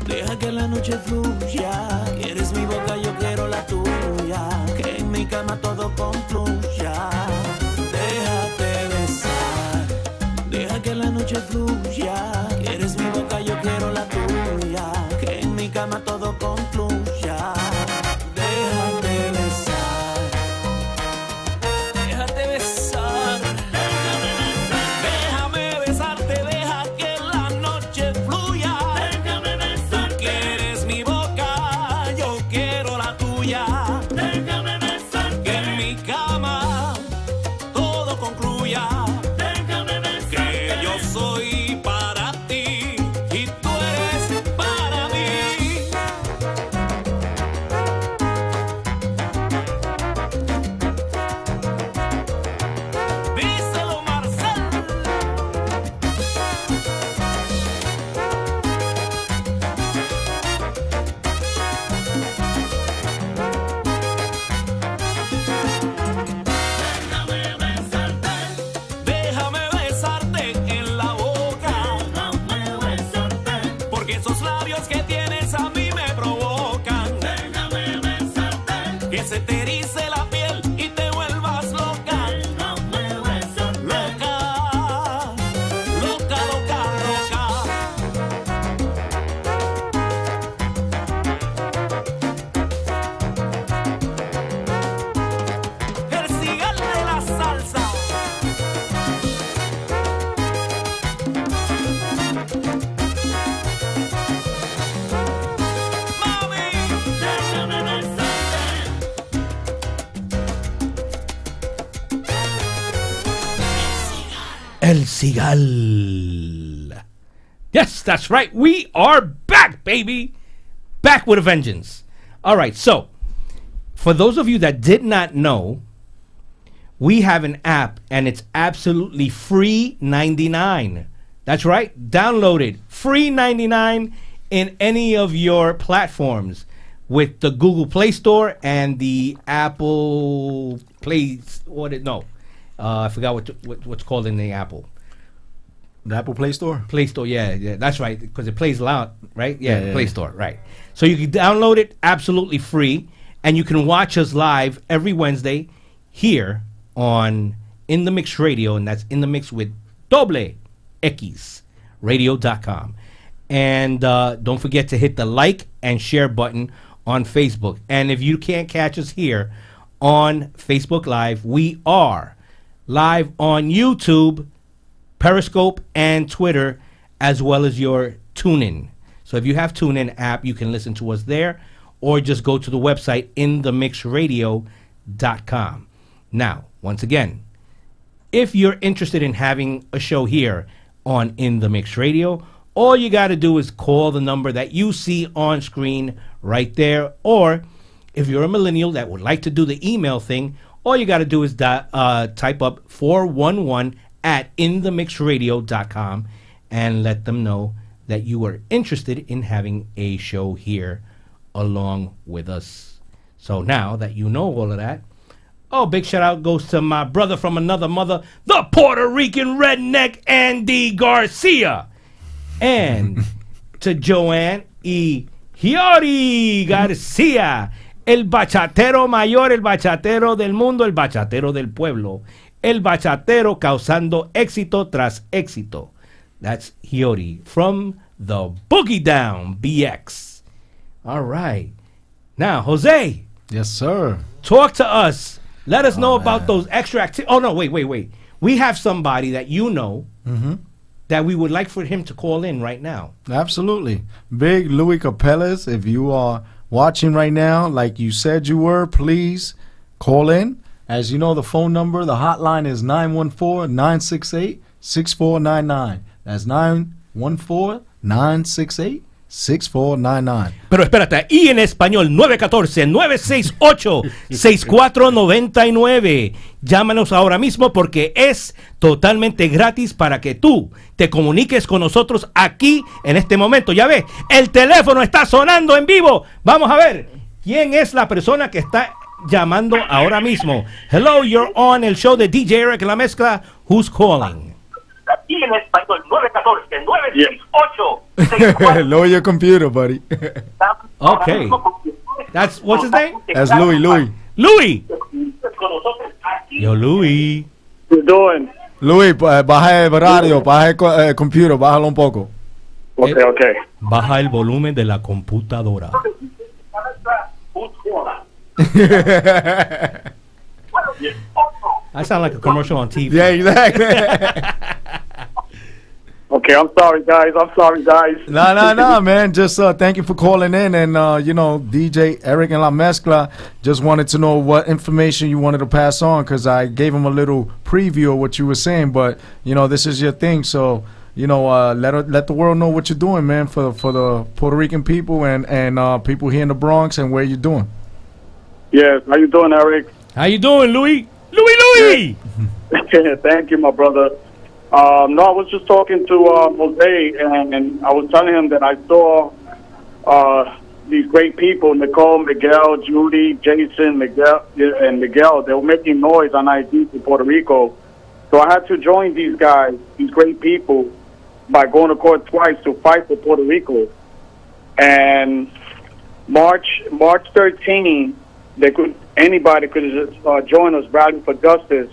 deja que la noche fluya. Quieres mi boca, yo quiero la tuya, que en mi cama todo concluya. Déjate besar, deja que la noche fluya. Quieres mi boca, yo quiero la tuya, que en mi cama todo concluya. El Cigal. Yes, that's right. We are back, baby. Back with a vengeance. All right, so for those of you that did not know, we have an app and it's absolutely free 99. That's right. Download it. Free 99 in any of your platforms with the Google Play Store and the Apple Play. I forgot what's called in the Apple. The Apple Play Store? Play Store, yeah, that's right, because it plays loud, right? Yeah, Play Store, right. So you can download it absolutely free, and you can watch us live every Wednesday here on In The Mix Radio, and that's In The Mix with Doble X Radio.com. And don't forget to hit the like and share button on Facebook. And if you can't catch us here on Facebook Live, we are live on YouTube, Periscope, and Twitter, as well as your TuneIn. So if you have TuneIn app, you can listen to us there, or just go to the website inthemixradio.com. Now, once again, if you're interested in having a show here on In The Mix Radio, all you got to do is call the number that you see on screen right there. Or if you're a millennial that would like to do the email thing, all you got to do is type up 411 at inthemixradio.com and let them know that you are interested in having a show here along with us. So now that you know all of that, big shout out goes to my brother from another mother, the Puerto Rican redneck Andy Garcia, and to Joanne y Giori Garcia, el bachatero mayor, el bachatero del mundo, el bachatero del pueblo, el bachatero causando éxito tras éxito. That's Giori from the Boogie Down BX. All right. Now, Jose. Yes, sir. Talk to us. Let us know about those extra activities. Oh, no, wait. We have somebody that you know that we would like for him to call in right now. Absolutely. Big Louis Capelas, if you are watching right now, like you said you were, please call in. As you know, the phone number, the hotline is 914-968-6499. That's 914-968-6499. Pero espérate, y en español, 914-968-6499. Llámanos ahora mismo porque es totalmente gratis para que tú te comuniques con nosotros aquí en este momento. Ya ves, el teléfono está sonando en vivo. Vamos a ver quién es la persona que está llamando ahora mismo. Hello, you're on el show de DJ Erick en la mezcla. Who's calling? Y en español, 914-968-6499. Lower your computer, buddy. Okay. That's, what's his name? That's Louis. Louis. Yo, Louis. What you doing? Louis, baja el radio, baja el computer, bájalo un poco. Okay. Baja el volumen de la computadora. I sound like a commercial on TV. Yeah, exactly. Okay, I'm sorry, guys. No, man. Just thank you for calling in. And, DJ Erick en la Mezcla just wanted to know what information you wanted to pass on, because I gave him a little preview of what you were saying. But, this is your thing. So, let the world know what you're doing, man, for the Puerto Rican people and people here in the Bronx and where you're doing. Yes, how you doing, Eric? How you doing, Louis? Louis! Thank you, my brother. No, I was just talking to Jose, and I was telling him that I saw these great people, Nicole, Miguel, Judy, Jason, Miguel. They were making noise on IG in Puerto Rico. So I had to join these guys, these great people, by going to court twice to fight for Puerto Rico. And March 13, anybody could just join us, rally for justice,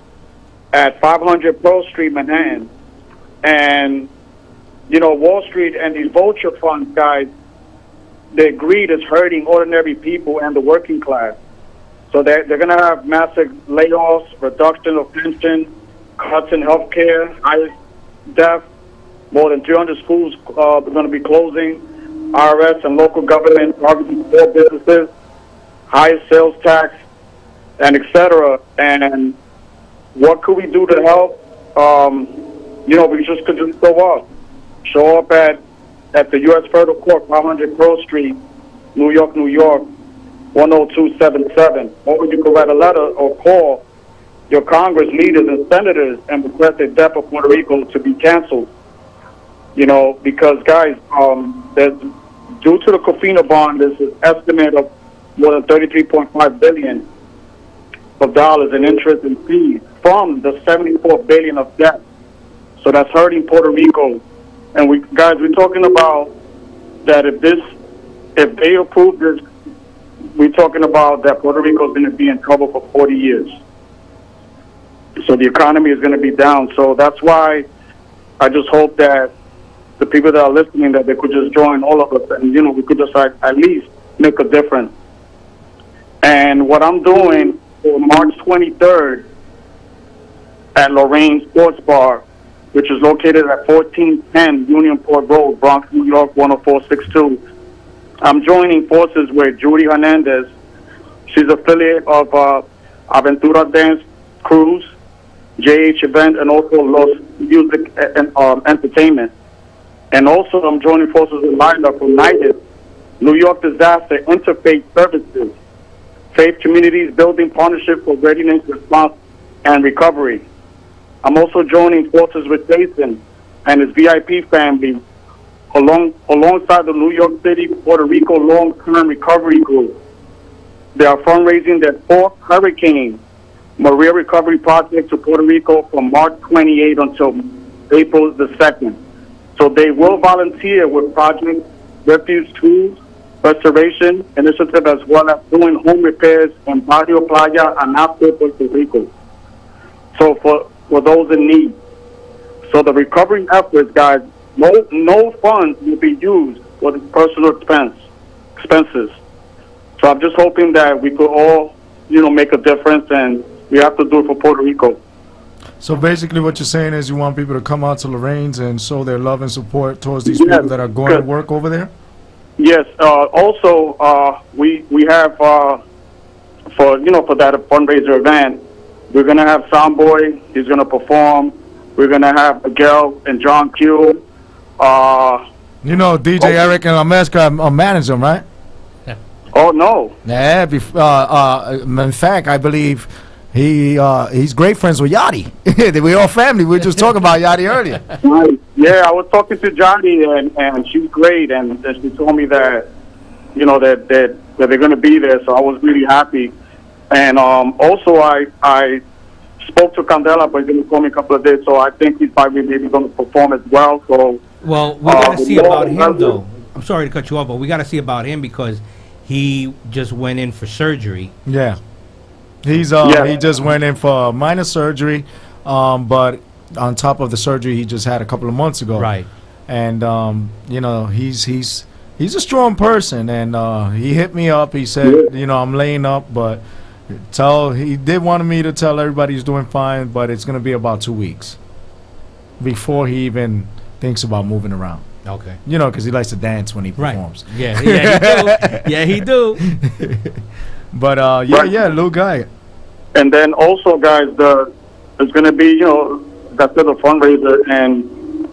at 500 Pearl Street, Manhattan. And, Wall Street and these vulture funds, guys, their greed is hurting ordinary people and the working class. So they're going to have massive layoffs, reduction of pension, cuts in health care, highest death. More than 300 schools are going to be closing. IRS and local government targeting small businesses, highest sales tax, and etc. And what could we do to help? We just could just show up at the U.S. Federal Court, 500 Pearl Street, New York, 10277. Or you could write a letter or call your Congress leaders and senators and request the death of Puerto Rico to be canceled. Because, guys, due to the Cofina bond, there's an estimate of more than $33.5 billion in interest and fees. from the 74 billion of debt. So that's hurting Puerto Rico. And we're talking about that if they approve this, we're talking about that Puerto Rico is going to be in trouble for 40 years. So the economy is going to be down. So that's why I just hope that the people that are listening, that they could just join all of us, and we could just at least make a difference. And what I'm doing for March 23rd at Lorraine Sports Bar, which is located at 1410 Unionport Road, Bronx, New York, 10462. I'm joining forces with Judy Hernandez. She's affiliate of Aventura Dance Cruise, JH Event, and also Los Music and Entertainment. And also I'm joining forces with Lila from United, New York Disaster Interfaith Services, Faith Communities Building Partnership for Readiness, Response, and Recovery. I'm also joining forces with Jason and his VIP family alongside the New York City, Puerto Rico Long-Term Recovery Group. They are fundraising their 4th Hurricane Maria Recovery Project to Puerto Rico from March 28 until April the 2nd. So they will volunteer with Project Refuge Tools Restoration Initiative, as well as doing home repairs in Barrio Playa, Anapo, Puerto Rico. So for those in need. So the recovery efforts, guys, no funds will be used for the personal expenses. So I'm just hoping that we could all, make a difference, and we have to do it for Puerto Rico. So basically what you're saying is you want people to come out to Lorraine's and show their love and support towards these people that are going to work over there? Yes. Also, we have, for that fundraiser event, we're going to have Soundboy. He's going to perform. We're going to have Miguel and John Q. DJ Erick and Lamezcla, manager him, right? Oh, no. Yeah, in fact, I believe he's great friends with Yachty. We're all family. We were just talking about Yachty earlier. Yeah, I was talking to Johnny, and she's great, and she told me that, that they're going to be there, so I was really happy. And also, I spoke to Candela, but he's going to call me a couple of days, so I think he's probably maybe going to perform as well. So, well, we got to see about him, though. I'm sorry to cut you off, but we got to see about him because he just went in for surgery. Yeah. He just went in for minor surgery, but on top of the surgery he just had a couple of months ago. Right. And he's a strong person, and he hit me up. He said, I'm laying up, but he did want me to tell everybody he's doing fine, but it's going to be about 2 weeks before he even thinks about moving around. Okay. Because he likes to dance when he performs. Right. Yeah, he do. Yeah, he do. But Lou Guy. And then also, guys, it's going to be, that's the fundraiser, and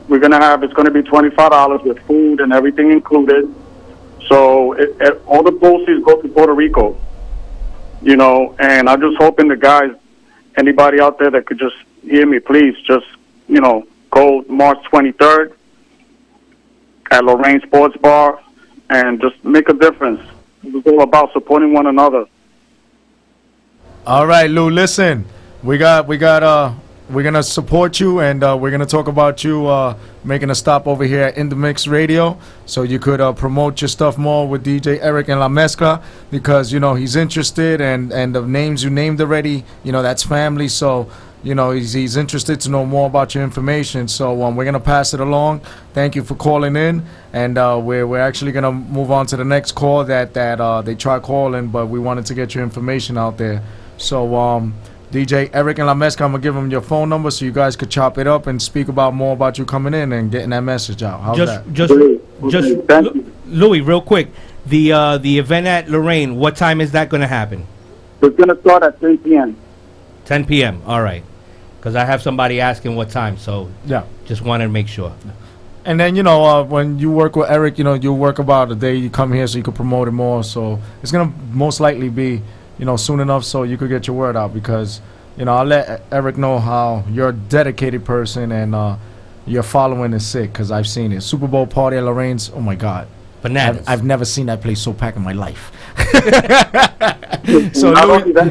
we're going to have, it's going to be $25 with food and everything included. So all the proceeds go to Puerto Rico, and I'm just hoping the guys, anybody out there that could just hear me, please just, go March 23rd at Lorraine Sports Bar and just make a difference. It's all about supporting one another. All right, Lou, listen, we're gonna support you, and we're gonna talk about you making a stop over here at In The Mix Radio, so you could promote your stuff more with DJ Erick and La Mezcla, because he's interested, and the names you named already, that's family. So he's interested to know more about your information. So we're gonna pass it along. Thank you for calling in, and we're actually gonna move on to the next call that they tried calling, but we wanted to get your information out there. So DJ Erick and La Mezcla, I'm gonna give them your phone number so you guys could chop it up and speak about more about you coming in and getting that message out. How's that? Just Louis, real quick, the event at Lorraine, what time is that going to happen? It's going to start at 10 p.m. 10 p.m. All right, because I have somebody asking what time, so yeah, just wanted to make sure. And then when you work with Erick, you work about a day you come here so you can promote it more. So it's gonna most likely be soon enough so you could get your word out, because I'll let Erick know how you're a dedicated person and your following is sick, because I've seen it. Super Bowl party at Lorraine's, oh my God, Bananas. I've never seen that place so packed in my life. So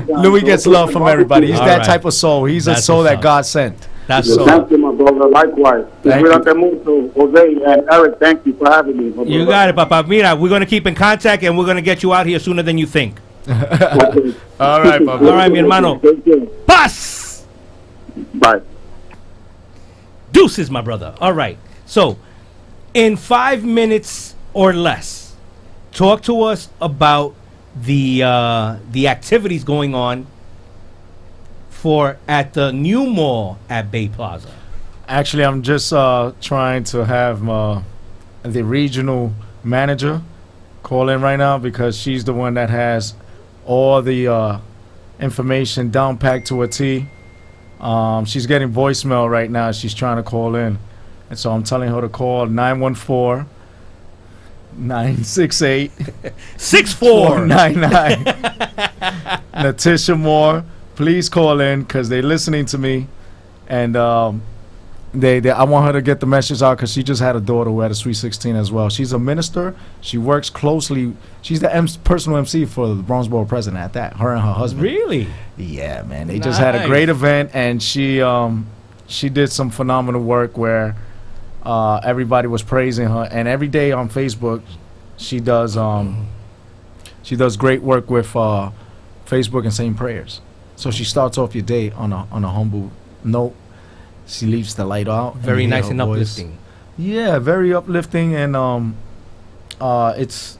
Louis gets love from everybody. He's that type of soul. He's a soul that God sent. That's so. Thank you, my brother. Likewise. Cuídate mucho, Jose and Eric. Thank you for having me. You got it, Papa. Mira, we're going to keep in contact, and we're going to get you out here sooner than you think. Okay. All right, Papa. All right, mi hermano. Paz! Bye. Deuces, my brother. All right. So, in 5 minutes or less, talk to us about the activities going on at the new mall at Bay Plaza. Actually, I'm just trying to have the regional manager call in right now because she's the one that has all the information down packed to a T. She's getting voicemail right now. She's trying to call in. And so I'm telling her to call 914-968 6499. Natisha Moore, please call in because they're listening to me. And I want her to get the message out because she just had a daughter who had a Sweet 16 as well. She's a minister. She works closely. She's the personal MC for the Bronx Borough president at that, her and her husband. Really? Yeah, man. They just had a great event, and she did some phenomenal work where everybody was praising her. And every day on Facebook, she does great work with Facebook and saying prayers. So she starts off your day on a humble note. She leaves the light out. Very nice and uplifting. Yeah, very uplifting, and it's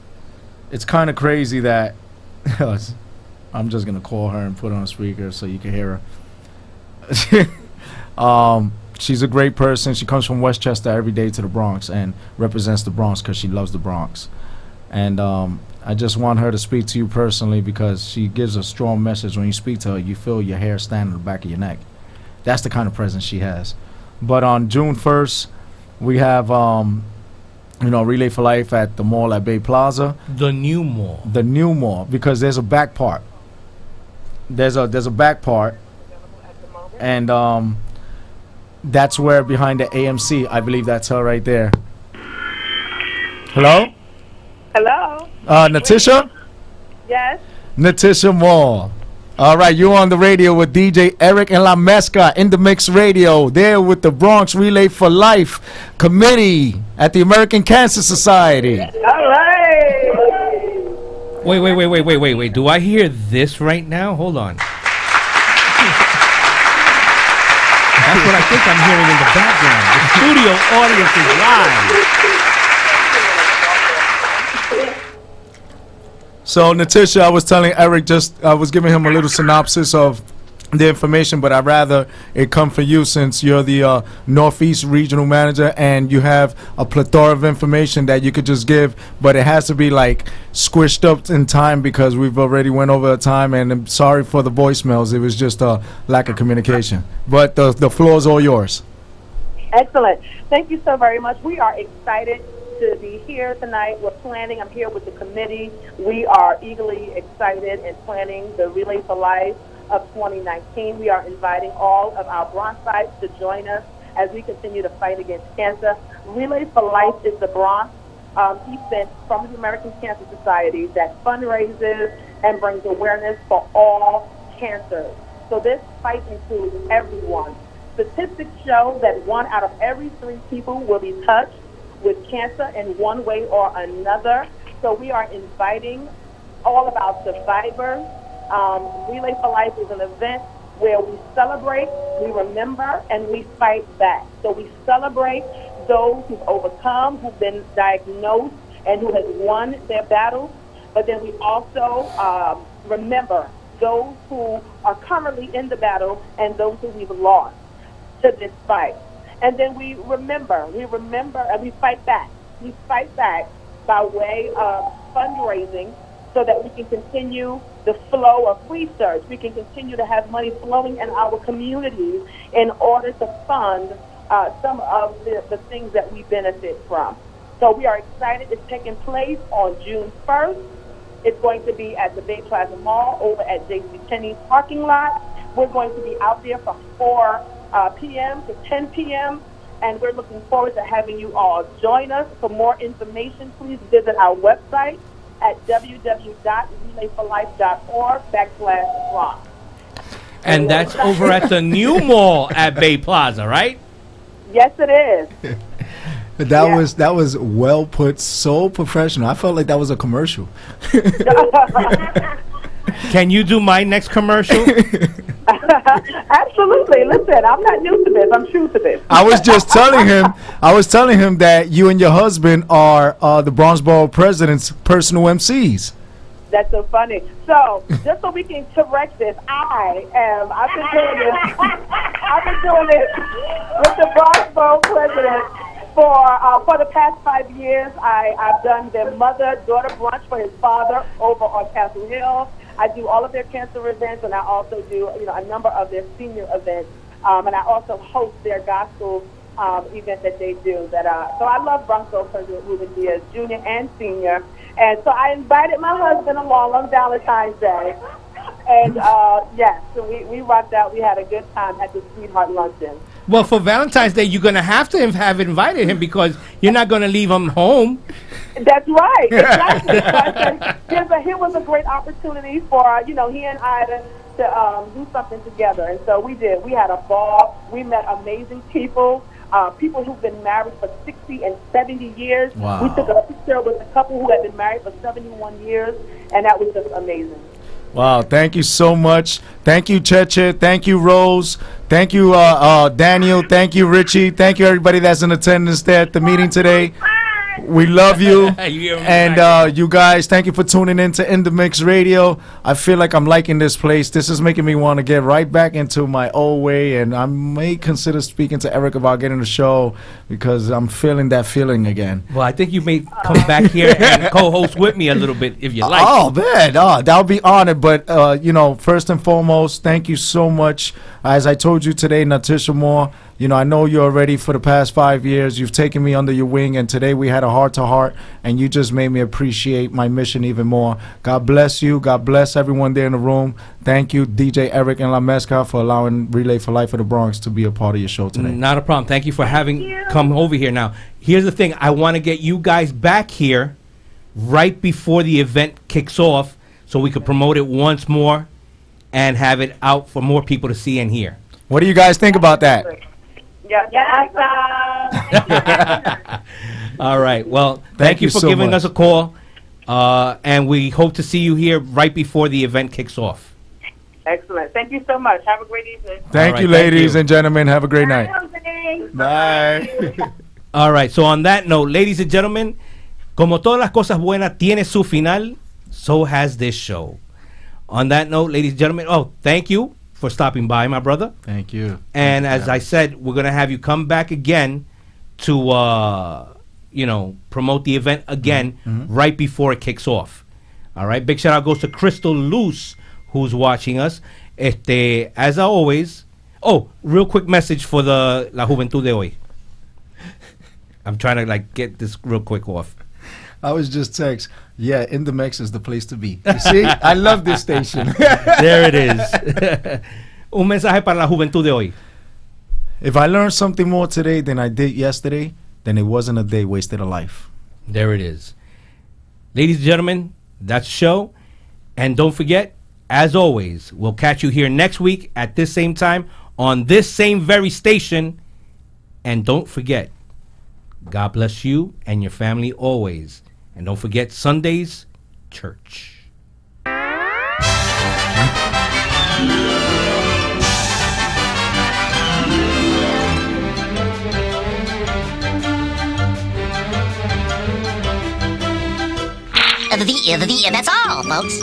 kind of crazy that I'm just gonna call her and put her on speaker so you can hear her. She's a great person. She comes from Westchester every day to the Bronx and represents the Bronx because she loves the Bronx. And I just want her to speak to you personally because she gives a strong message. When you speak to her, you feel your hair stand on the back of your neck. That's the kind of presence she has. But on June 1st, we have Relay for Life at the mall at Bay Plaza. The new mall. The new mall, because there's a back part. There's a back part, and that's where behind the AMC, I believe that's her right there. Hello? Hello? Natisha? Yes? Natisha Moore. All right, you're on the radio with DJ Erick and La Mezcla in the Mix Radio. There with the Bronx Relay for Life Committee at the American Cancer Society. All right. Wait. Do I hear this right now? Hold on. That's what I think I'm hearing in the background. The studio audience is live. So, Natisha, I was telling Eric I was giving him a little synopsis of the information, but I'd rather it come from you since you're the Northeast Regional Manager and you have a plethora of information that you could just give, but it has to be like squished up in time because we've already went over the time, and I'm sorry for the voicemails. It was just a lack of communication. But the floor is all yours. Excellent. Thank you so very much. We are excited to be here tonight. We're planning. I'm here with the committee. We are eagerly excited and planning the Relay for Life of 2019. We are inviting all of our Bronxites to join us as we continue to fight against cancer. Relay for Life is the Bronx event from the American Cancer Society that fundraises and brings awareness for all cancers. So this fight includes everyone. Statistics show that 1 out of every 3 people will be touched with cancer in one way or another. So we are inviting all of our survivors. Relay for Life is an event where we celebrate, we remember, and we fight back. So we celebrate those who've overcome, who've been diagnosed, and who has won their battles. But then we also remember those who are currently in the battle and those who we've lost to this fight. And then we remember, and we fight back. We fight back by way of fundraising so that we can continue the flow of research. We can continue to have money flowing in our communities in order to fund some of the things that we benefit from. So we are excited. It's taking place on June 1st. It's going to be at the Bay Plaza Mall over at JCPenney's parking lot. We're going to be out there from 4 p.m. to 10 p.m. and we're looking forward to having you all join us. For more information, please visit our website at www.relayforlife.org/Bronx. And that's over at the new mall at Bay Plaza, right? Yes, it is. That was well put, so professional. I felt like that was a commercial. Can you do my next commercial? Absolutely. Listen, I'm not new to this. I'm true to this. I was telling him that you and your husband are the Bronx Borough President's personal MCs. That's so funny. So, just so we can correct this, I've been doing this with the Bronx Borough President for the past 5 years. I've done their mother-daughter brunch for his father over on Castle Hill. I do all of their cancer events, and I also do a number of their senior events. And I also host their gospel event that they do. So I love Bronx Borough President Ruben Diaz Jr. and Senior. And so I invited my husband along on Valentine's Day. And yes, so we rocked out. We had a good time at the Sweetheart Luncheon. Well, for Valentine's Day, you're going to have to have invited him because you're not going to leave him home. That's right. Exactly. Here was a great opportunity for, he and I to do something together. And so we did. We had a ball. We met amazing people. People who've been married for 60 and 70 years. Wow. We took a picture with a couple who had been married for 71 years, and that was just amazing. Wow, thank you so much. Thank you, Cheche. Thank you, Rose. Thank you, Daniel. Thank you, Richie. Thank you, everybody that's in attendance there at the meeting today. We love you. And you guys, thank you for tuning in to In The Mix Radio. I feel like I'm liking this place. This is making me want to get right back into my old way. And I may consider speaking to Erick about getting the show because I'm feeling that feeling again. Well, I think you may come back here and co-host with me a little bit if you like. Oh, man. That would be honored. But, first and foremost, thank you so much. As I told you today, Natisha Moore, I know you're already for the past 5 years. You've taken me under your wing, and today we had a heart-to-heart, and you just made me appreciate my mission even more. God bless you. God bless everyone there in the room. Thank you, DJ Erick and La Mezcla, for allowing Relay for Life of the Bronx to be a part of your show today. Not a problem. Thank you for come over here. Now, here's the thing. I want to get you guys back here right before the event kicks off so we could promote it once more and have it out for more people to see and hear. What do you guys think about that? All right. Well, thank you for so giving much. us a call. And we hope to see you here right before the event kicks off. Excellent. Thank you so much. Have a great evening. Thank you, ladies and gentlemen. Have a great night. Bye. All right. So on that note, ladies and gentlemen, como todas las cosas buenas tiene su final, so has this show. On that note, ladies and gentlemen, thank you for stopping by, my brother. Thank you. And as I said, we're going to have you come back again to, promote the event again right before it kicks off. All right. Big shout out goes to Crystal Luce, who's watching us. As always. Oh, real quick message for La Juventud de Hoy. I'm trying to get this real quick off. I was just text. Yeah, In The Mix is the place to be. You see? I love this station. There it is. Un mensaje para la juventud de hoy. If I learned something more today than I did yesterday, then it wasn't a day wasted a life. There it is. Ladies and gentlemen, that's the show. And don't forget, as always, we'll catch you here next week at this same time on this same very station. And don't forget, God bless you and your family always. And don't forget, Sundays, church. And that's all, folks.